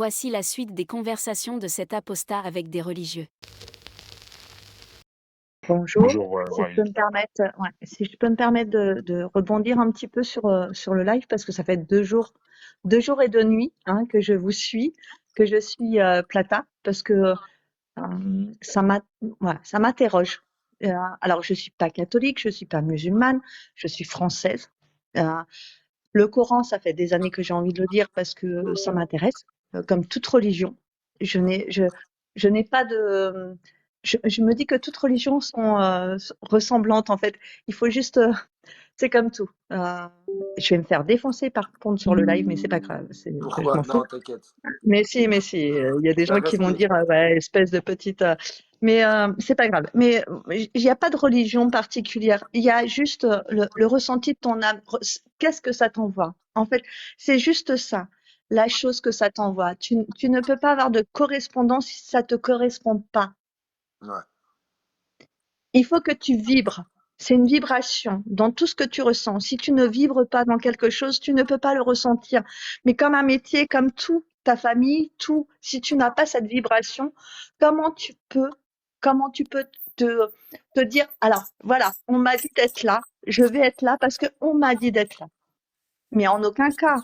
Voici la suite des conversations de cet apostat avec des religieux. Bonjour, Bonjour, si je peux Maï. me permettre, si je peux me permettre de rebondir un petit peu sur le live parce que ça fait 2 jours et 2 nuits que je vous suis, que je suis Plata parce que ça ça m'interroge. Alors je suis pas catholique, je suis pas musulmane, je suis française. Euh, le Coran, ça fait des années que j'ai envie de le dire parce que ça m'intéresse, comme toute religion. Je n'ai pas de. Je me dis que toutes religions sont ressemblantes en fait. Il faut juste. C'est comme tout. Je vais me faire défoncer par contre sur le live, mais c'est pas grave. Je Pourquoi? m'en fous. Non, t'inquiète. Mais si, il y a des Tu vas gens qui vont rester. dire ouais, espèce de petite. Mais c'est pas grave. Mais il n'y a pas de religion particulière. Il y a juste le ressenti de ton âme. Qu'est-ce que ça t'envoie? En fait, c'est juste ça. La chose que ça t'envoie. Tu ne peux pas avoir de correspondance si ça te correspond pas. Ouais. Il faut que tu vibres. C'est une vibration dans tout ce que tu ressens. Si tu ne vibres pas dans quelque chose, tu ne peux pas le ressentir. Mais comme un métier, comme tout, ta famille, tout, si tu n'as pas cette vibration, comment tu peux, comment tu peux te dire, alors voilà, on m'a dit d'être là, je vais être là parce que on m'a dit d'être là. Mais en aucun cas,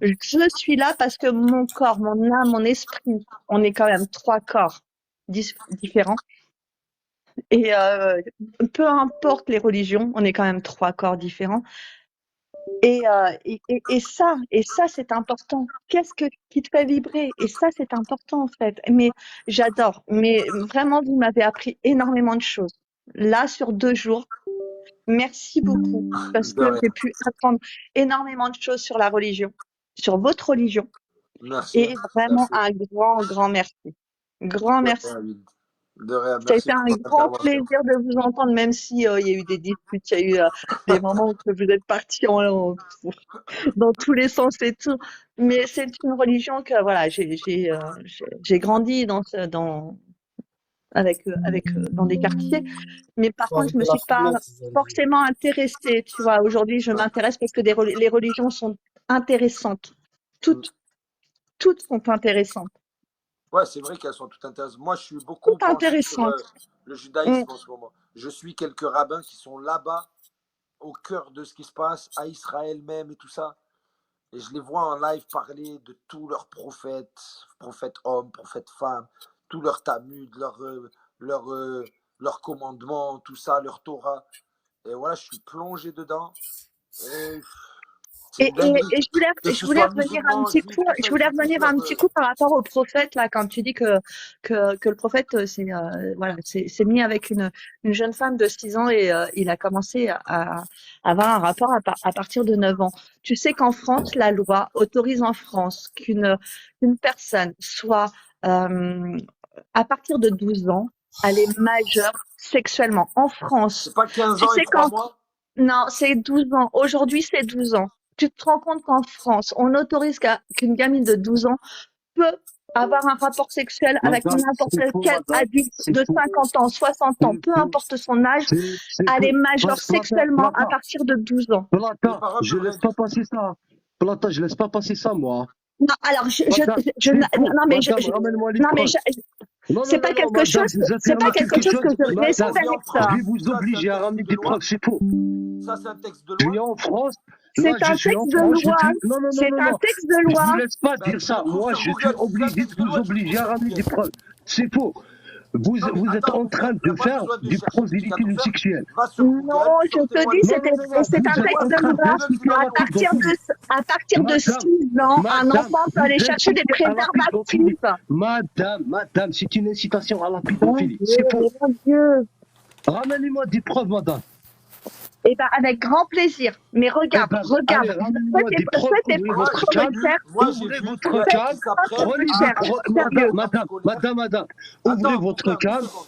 je suis là parce que mon corps, mon âme, mon esprit, on est quand même 3 corps différents. Et peu importe les religions, on est quand même 3 corps différents. Et ça, c'est important. Qu'est-ce qui te fait vibrer? Et ça, c'est important en fait. Mais j'adore. Mais vraiment, vous m'avez appris énormément de choses. Là, sur 2 jours, merci beaucoup parce De que rien. j'ai pu apprendre énormément de choses sur la religion, sur votre religion. Merci. Et vraiment Merci. un grand merci. Grand De merci. rien, Lyd. De rien. Ça a Merci été pour un ton grand intervention. plaisir de vous entendre, même si il y a eu des disputes, il y a eu des moments où vous êtes partis dans tous les sens et tout. Mais c'est une religion que voilà, j'ai grandi dans des quartiers, mais par contre, je me suis pas forcément intéressée. Tu vois, aujourd'hui, je Ouais. m'intéresse parce que les religions sont intéressantes. Toutes sont intéressantes. Ouais, c'est vrai qu'elles sont toutes intéressantes. Moi, je suis beaucoup Toutes penché sur intéressantes. le Mm. judaïsme en ce moment. Je suis quelques rabbins qui sont là-bas, au cœur de ce qui se passe, à Israël même et tout ça. Et je les vois en live parler de tous leurs prophètes, prophètes hommes, prophètes femmes, tous leurs Talmud, leurs commandements, tout ça, leur Torah. Et voilà, je suis plongé dedans. Et c'est une dinguerie. Et Que je ce voulais soit revenir un musulman, petit juif, coup, tout ça, je ils voulais ont tous revenir un petit coup par rapport au prophète là, quand tu dis que le prophète voilà, c'est mis avec une jeune femme de 6 ans et il a commencé à avoir un rapport à partir de 9 ans. Tu sais qu'en France, la loi autorise en France qu'une personne soit à partir de 12 ans, elle est majeure sexuellement en France. c'est pas 15 Tu ans et sais 3 qu'en mois. non, c'est 12 ans. Aujourd'hui, c'est 12 ans. Tu te rends compte qu'en France, on autorise qu'une gamine de 12 ans peut avoir un rapport sexuel avec Madame, n'importe c'est faux, quel madame. adulte C'est de faux. 50 ans, 60 ans, C'est peu faux. importe son âge, C'est elle est faux. majeure Plata, sexuellement à Plata, partir de 12 ans. Les Plata, paroles je de laisse vrai pas Dieu. passer ça. Plata, je laisse pas passer ça, moi. Non, alors Madame, c'est faux. non mais Madame, ramène-moi les non mais preuves. Non, non, c'est non, pas non, quelque madame, chose, vous c'est pas affirmez quelque quelque chose chose. que je Oui, respecte. Madame, je vis en je France. vais vous Ça, c'est un obliger à texte ramener de des loi. preuves, c'est faux. Ça, c'est un texte de Je loi. vis en France. Là, C'est je un suis en texte de France. loi. Non, non, non, C'est non, un non. texte de Je vous loi. laisse pas Ben, dire tu le ça. trouves Moi, sur je suis Google. Si c'est un obligé de texte de vous loi, tu le obliger trouves à sur ramener des Google. preuves. C'est faux. Vous, Non, mais vous êtes attends, en train il n'y de a pas faire besoin de du chercher prosélytisme justificateur. sexuel. Va sur Google, Non, je te sortez-moi dis, le Non, non, texte. non, et non. c'est un Vous êtes texte en de train loi. d'inciter à la pédophilie. À partir de Madame, 6 ans, un madame, enfant peut vous aller chercher des incitez à la pédophilie. préservatifs. Madame, c'est une incitation à la Mon pédophilie. Dieu, C'est faux. mon Dieu. Ramenez-moi des preuves, madame. Eh ben, avec grand plaisir. Mais Eh regarde, ben, regarde. allez, ramenez-moi des preuves. Fais tes Ouvrez preuves votre Moi, j'ai calme. vu, recherche. moi, j'ai Ouvrez vu votre Fais qu'ils calme. tes preuves s'apprêtent Prenez à des recherche. preuves. mettre dans le Sérieux. programme scolaire. Madame. Ouvrez Attends, votre Bouddha, une calme. seconde.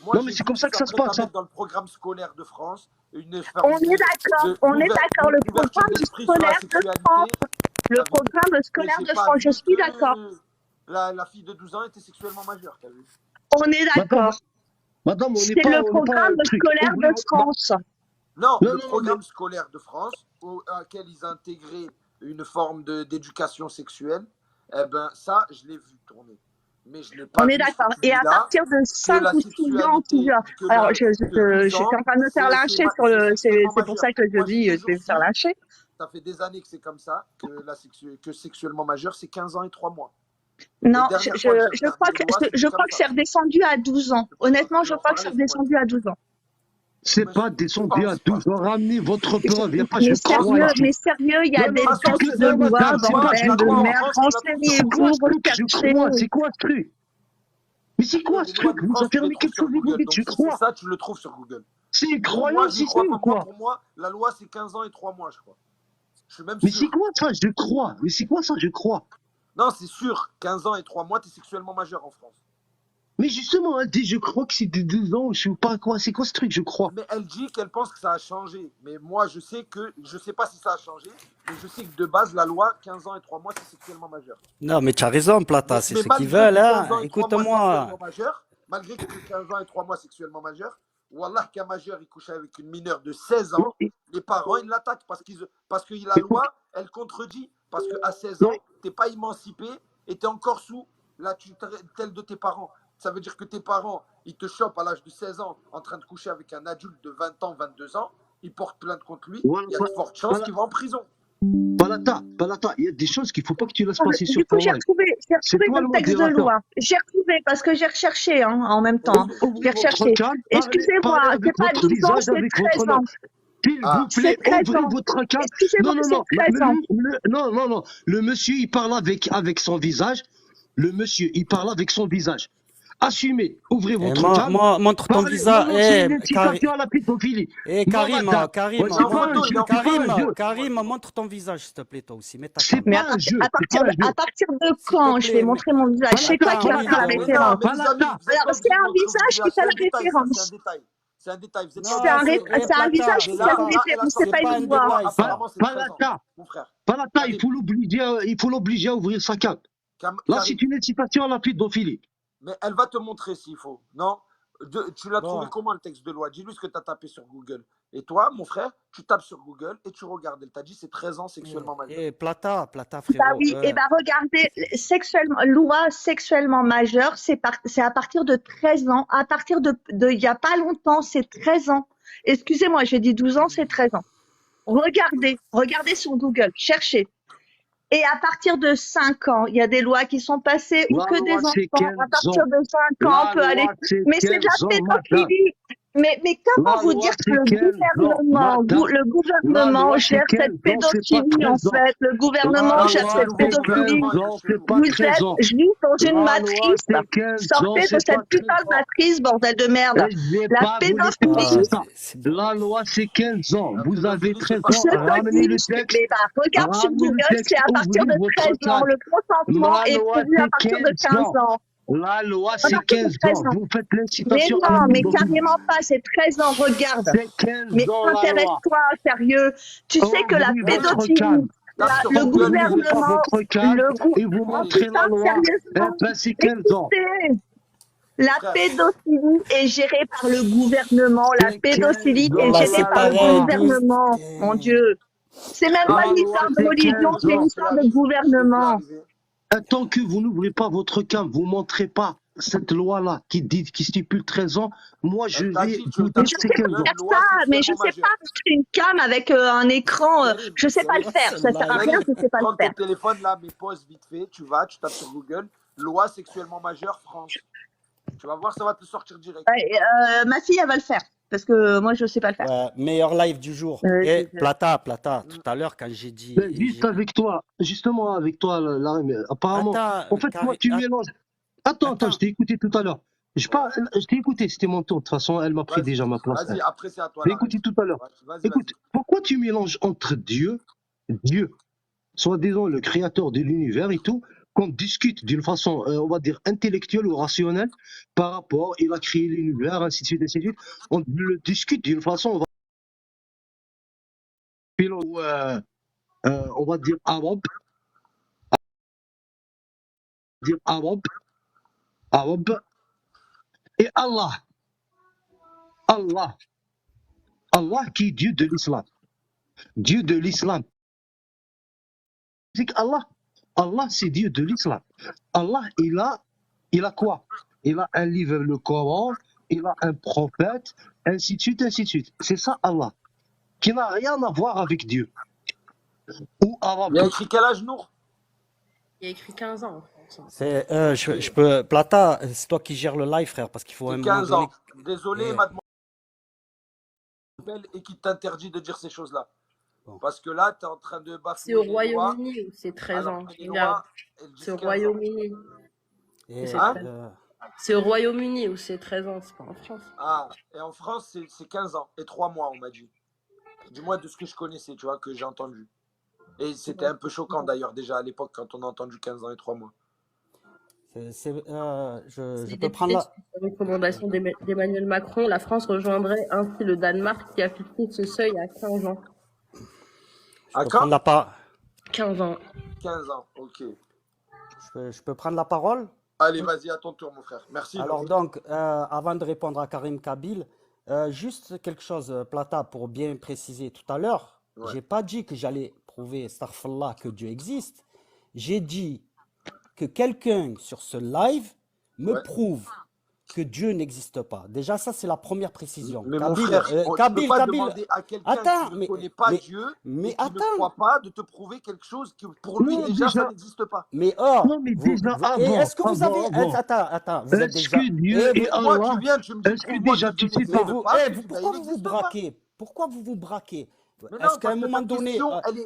Moi, Non, mais j'ai c'est vu comme ça qu'ils que ça se s'apprêtent à passe. Hein. mettre dans le programme scolaire de France une On forme est d'accord, on est d'accord. Le d'ouverture programme d'esprit sur la scolaire de sexualité. France. Le T'as vu? programme Mais scolaire j'ai de pas France, je vu suis d'accord. que la fille de 12 ans était sexuellement majeure, t'as vu? On est Madame, d'accord. madame, C'est le on n'est pas programme un truc. scolaire Ouvrez de votre. France. Non, Non, le non, non, mais. programme scolaire de France, auquel ils intégraient une forme d'éducation sexuelle, Eh ben, ça, je l'ai vu tourner. Mais je ne l'ai pas On est vu ce d'accord. que tu Et dis à là, partir de que 5 la ou 6 ans, sexualité, que, alors que 12 j'étais ans, en train de me faire lyncher c'est sexuellement c'est pour majeur. ça que je Moi, j'ai dis, je toujours vais me faire dit, lyncher. ça fait des années que c'est comme ça, que sexuellement majeur, c'est 15 ans et 3 mois. Non, Et dernière fois que j'ai je regardé crois les lois, c'était je comme crois que ça. c'est redescendu à 12 ans. Honnêtement, Tu je veux en crois que c'est parler, dis-moi. redescendu à 12 ans. C'est Mais pas je descendu à pense pas. 12 ans. Ramenez votre preuve. Il n'y a pas Mais je crois ici. mais sérieux, il y a Non, non, des De toute façon, textes écoute, de non, loi, madame, c'est pas je bordel la de loi en crois. merde. France, tu la trouves sur C'est quoi Renseignez-vous, ce truc? Je recherchez. crois. C'est quoi ce truc? Mais c'est quoi Les ce lois truc? de Vous France, tu les affirmez trouves quelque sur chose et vous Google. dites Donc je si c'est crois. ça, tu le trouves sur Google. C'est une Nous, moi, croyance j'y ici crois ou pas. quoi? Pour moi, la loi, c'est 15 ans et 3 mois, je crois. Je suis même Mais c'est sûr. quoi ça? Je crois. Mais c'est quoi ça? Je crois. Non, c'est sûr. 15 ans et 3 mois, tu es sexuellement majeur en France. Mais justement, elle dit je crois que c'est de 12 ans. Je sais pas quoi. C'est quoi ce truc? Je crois. Mais elle dit qu'elle pense que ça a changé. Mais moi, je sais pas si ça a changé, mais je sais que de base, la loi, 15 ans et 3 mois, c'est sexuellement majeur. Non, mais tu as raison, Plata, c'est Mais ce qu'ils malgré veulent, que 15 hein. ans et 3 mois Écoute-moi. sexuellement majeur, malgré que tu 15 ans et 3 mois sexuellement majeur, Wallah qu'un majeur, il couche avec une mineure de 16 Non, ans, les parents, ils l'attaquent parce que la écoute, loi, elle contredit. Parce qu'à 16 non, ans, tu n'es pas émancipé et tu es encore sous la tutelle de tes parents. Ça veut dire que tes parents, ils te chopent à l'âge de 16 ans en train de coucher avec un adulte de 20 ans, 22 ans, ils portent plainte contre lui, voilà, il y a de fortes chances qu'il va en prison. Palata, il y a des choses qu'il faut pas que tu laisses passer sur Du coup, ton live. C'est toi le le texte de modérateur. loi. J'ai retrouvé parce que j'ai recherché hein, en même temps. Ouvrez J'ai votre recherché. calme, Excusez-moi, parlez avec c'est pas votre 12 ans, visage, c'est avec 13 votre honneur. ans. S'il Ah, vous plaît, C'est 13 ouvrez ans. votre calme. Excusez-moi, Non, non, c'est non. 13 ans. Non, non, non. Le monsieur, il parle avec son visage. Le monsieur, il parle avec son visage. Assumez, ouvrez Et votre calme. montre ton Parlez. visage. Non, non, c'est une incitation à la pédophilie. Non, madame. Karim, Ouais, c'est en pas un photo, jeu, il est en c'est pas un photo. jeu. Karim, montre ton visage, s'il te plaît, toi aussi. Mets ta C'est cam. Mais pas un jeu, à c'est pas un jeu. partir de S'il quand te je vais plaît, montrer mon visage? C'est quoi Palata, qui va oui, faire la donc. Mais non, référence? mais les amis, Palata. vous n'êtes pas Alors, obligés c'est de un montrer votre visage qui visage. fait C'est un la détail, ça, c'est un référence. détail. C'est un détail, vous n'êtes Non, pas obligés. C'est un visage Mais qui là, fait la là, elle a référence, sorti c'est pas pas une un voix. détail, ça. apparemment, c'est 13 ans, Palata, mon frère. Palata, Regardez, il faut l'obliger à ouvrir sa carte. Là, Karim, c'est une incitation à la pédophilie. mais elle va te montrer s'il faut. Non? Tu l'as trouvé Bon. comment le texte de loi? Dis-lui ce que tu as tapé sur Google. Et toi, mon frère, tu tapes sur Google et tu regardes. Elle t'a dit c'est 13 ans sexuellement majeur. Et Plata, Bah frérot. oui, et bah regardez, loi sexuellement majeure, c'est à partir de 13 ans. À partir il y a pas longtemps, c'est 13 ans. Excusez-moi, j'ai dit 12 ans, c'est 13 ans. Regardez sur Google, cherchez. Et à partir de 5 ans, il y a des lois qui sont passées où La que loi, des c'est enfants, à 15 partir ans. de 5 ans, La on peut aller. loi, c'est Mais c'est de 15 la ans, madame. pédophilie. Mais comment La vous loi, dire que c'est le 15 ans, madame. La gouvernement loi, c'est gère 15 cette ans, c'est pas pédophilie, en 13 ans. fait? Le La gouvernement Non, il y gère a loi, un cette nouveau c'est pédophilie. 15 gouvernement, il est ans, chez c'est nous. pas Vous 13 êtes ans. juste dans une La loi, matrice. c'est 15 ans, Sortez de c'est pas cette 13 putain de ans. matrice, bordel de merde. Et je vais La pas vous laisser Ah, passer pédophilie, ça. c'est bon. La loi, c'est 15 ans. La Vous avez pédophilie, c'est 13 pas ans. je te 13 ans. Ramenez le dis, texte. mais bah, regarde sur Ramenez le Google, texte. c'est à partir Ouvrez de votre 13 ans. calme. Le consentement La est loi, prévu à c'est partir de 15 15 ans. ans. La loi, À c'est partir de 15 13 ans. ans. Vous faites Mais l'incitation à la non, mais pédophilie. carrément pas, c'est 13 ans, regarde. C'est 15 Mais ans la loi. intéresse-toi, sérieux. Tu sais que la Ouvrez votre pédophilie, calme. Tape sur le Tant que vous Google, n'ouvrez pas gouvernement, votre calme et vous oh montrez putain, la loi, eh sérieusement, ben c'est 15 ans. écoutez, la frère. pédophilie est gérée par le gouvernement. La C'est 15 pédophilie est ans Là, gérée c'est la par le pareil, loi. gouvernement. Mon Dieu. C'est même pas La une loi, histoire de c'est religion, 15 c'est une ans. histoire de gouvernement. Tant que vous n'ouvrez pas votre calme, vous ne montrez pas cette loi-là qui stipule 13 ans, moi je Elle t'a vais dit, tu vous Mais dire je c'est sais 15 pas ans. faire loi ça, mais je sexuellement sais pas majeure. acheter une cam avec un écran. Karim, Je sais pas le faire. Ça sert à rien, Karim, je sais pas le prends ton faire. téléphone là, mais pause vite fait. Tu tapes sur Google, loi sexuellement majeure France. Tu vas voir, ça va te sortir direct. Ouais, ma fille, elle va le faire. Parce que moi, je sais pas le faire. Ouais, meilleur live du jour. Et Plata, tout à l'heure, quand j'ai dit. Ben, juste avec toi, justement avec toi, mais apparemment, Attends, en fait, moi tu mélanges. Attends, je t'ai écouté tout à l'heure. Je t'ai écouté, c'était mon tour. De toute façon, elle m'a pris déjà ma place. Vas-y, après c'est à toi. Je t'ai écouté tout à l'heure. Vas-y. Écoute, pourquoi tu mélanges entre Dieu, soi-disant le créateur de l'univers et tout, qu'on discute d'une façon, on va dire, intellectuelle ou rationnelle par rapport, il a créé l'univers, ainsi de suite, ainsi de suite. On le discute d'une façon, on va dire arabe, arabe, et Allah qui est Dieu de l'islam. Dieu de l'islam. C'est qu'Allah, Allah, c'est Dieu de l'islam. Allah, il a quoi? Il a un livre, le Coran, il a un prophète, ainsi de suite, ainsi de suite. C'est ça Allah, qui n'a rien à voir avec Dieu. Ou Allah. Il a écrit quel âge, Nour? Il y a écrit 15 ans. Je peux, Plata, c'est toi qui gères le live, frère, parce qu'il faut un C'est moment 15 donné. ans. Désolé, Et- mademoiselle, et qui t'interdit de dire ces choses-là. Bon. Parce que là, tu es en train de C'est bafouer au les lois. Royaume-Uni où c'est 13 Alors ans. que les Regarde, lois, elles disent c'est au 15 ans. Royaume-Uni. Et, c'est Hein très- euh, C'est au Royaume-Uni où c'est 13 ans, c'est pas en France. Ah, et en France, c'est 15 ans et 3 mois, on m'a dit. Du moins de ce que je connaissais, tu vois, que j'ai entendu. Et c'était un peu choquant d'ailleurs, déjà à l'époque, quand on a entendu 15 ans et 3 mois. je Les peux prendre députés, la. suite aux recommandations d'Emmanuel Macron, la France rejoindrait ainsi le Danemark qui a fixé ce seuil à 15 ans. À Je peux quand prendre la 15 ans. 15 ans, ok. je peux prendre la parole? Allez, vas-y, à ton tour, mon frère. Merci. Alors Nour. donc, avant de répondre à Karim Kabil, juste quelque chose, Plata, pour bien préciser tout à l'heure, Ouais. j'ai pas dit que j'allais prouver, astaghfirullah, que Dieu existe. J'ai dit que quelqu'un sur ce live me Ouais. prouve que Dieu n'existe pas. Déjà, ça, c'est la première précision. Mais mon Kabil, frère, tu peux Kabil, pas Kabil, demander à quelqu'un attends, qui ne mais, connaît pas mais, Dieu mais et qui ne attends, croit pas de te prouver quelque chose qui, pour lui, Non, déjà, ça déjà, n'existe pas. mais oh, non, mais déjà et avant, est-ce que vous avez, avant. attends, vous êtes Est-ce déjà, que Dieu et et vous- Moi, tu Allah, viens, tu me dis, est-ce que prouve-moi déjà que Dieu tu sais n'existe pas? pas. eh, Je te dis, bah, pourquoi il vous vous n'existe pas. braquez? Pourquoi vous vous braquez? Mais Est-ce non, qu'à un parce que moment donné,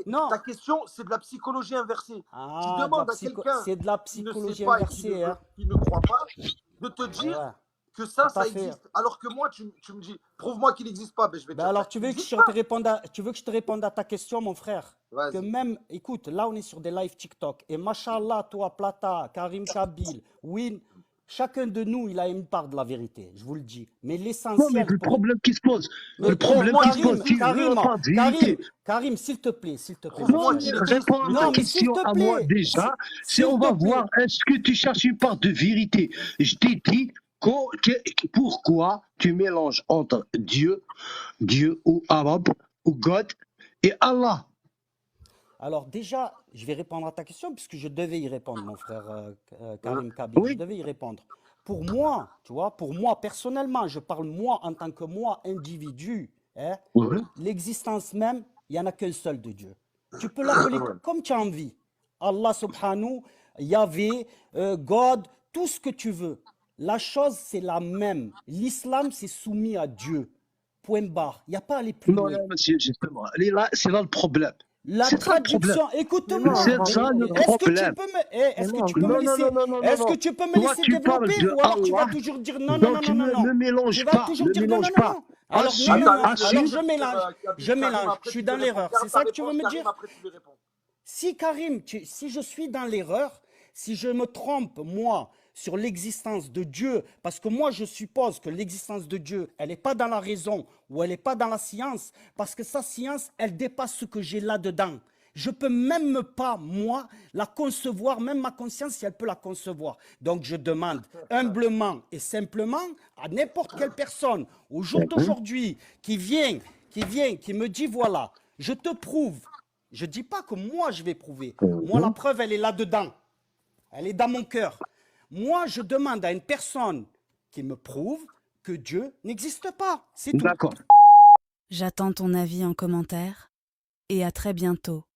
non, ta question, c'est de la psychologie inversée. Tu ah, de la demandes à quelqu'un c'est de la qui ne sait psychologie pas et inversée, hein. qui ne croit pas de te Eh dire ouais, que ça tout à fait. existe. Alors que moi, tu me dis, prouve-moi qu'il n'existe pas. Ben, je vais te Ben dire, alors, ça tu veux que n'existe je pas. te réponde tu veux que je te réponde à ta question, mon frère? Que Vas-y. même, écoute, là, on est sur des lives TikTok. Et machallah, toi, Plata, Karim Kabil, Win, chacun de nous, il a une part de la vérité, je vous le dis. Mais Non, mais l'essentiel le pour... problème qui se pose, Mais le problème prouve-moi qui se qu'il pose, Karim, tu existe. veux Karim, pas de vérité. Karim, s'il te plaît, mon Prouve-moi Non, frère. qu'il mais existe. réponds à ta Non, mais s'il question te à moi plaît, déjà. C'est s'il on te va plaît. voir, est-ce que tu cherches une part de vérité? Je t'ai dit pourquoi tu mélanges entre Dieu ou Arabe ou God et Allah. Alors déjà, je vais répondre à ta question puisque je devais y répondre, mon frère Karim Kabil. Je Oui. devais y répondre. Pour moi, tu vois, pour moi personnellement, je parle moi en tant que moi, individu, hein, Oui. l'existence même, il n'y en a qu'un seul de Dieu. Tu peux l'appeler comme tu as envie. Allah subhanahu, Yahvé, God, tout ce que tu veux. La chose, c'est la même. L'islam, c'est soumis à Dieu. Point barre. Il n'y a pas à aller plus Non, loin. non, monsieur, justement. Là, c'est là le problème. La C'est ça le problème. traduction, écoute-moi. C'est ça le Est-ce que tu problème. peux me, est-ce que tu peux me Non, non, laisser, non, non, non, est-ce non. que tu peux me Toi, laisser tu parles développer de ou alors tu vas Allah, toujours dire non, non, non, donc non, non, ne non. mélange Tu vas pas, toujours ne dire non, non, mélange non, pas. non. Alors non, Assume, non, non. assume. Alors je mélange, Karim, après, je suis tu dans lui réponds. l'erreur. Garde C'est ta ça que tu veux réponse, me Karim, dire? après, tu lui réponds. Si Karim, si je suis dans l'erreur, si je me trompe, moi, sur l'existence de Dieu, parce que moi, je suppose que l'existence de Dieu, elle n'est pas dans la raison ou elle n'est pas dans la science, parce que sa science, elle dépasse ce que j'ai là-dedans. Je peux même pas, moi, la concevoir, même ma conscience, si elle peut la concevoir. Donc, je demande humblement et simplement à n'importe quelle personne, au jour d'aujourd'hui, qui me dit, voilà, je te prouve. Je ne dis pas que moi, je vais prouver. Moi, la preuve, elle est là-dedans. Elle est dans mon cœur. Moi, je demande à une personne qui me prouve que Dieu n'existe pas. C'est tout. D'accord. J'attends ton avis en commentaire et à très bientôt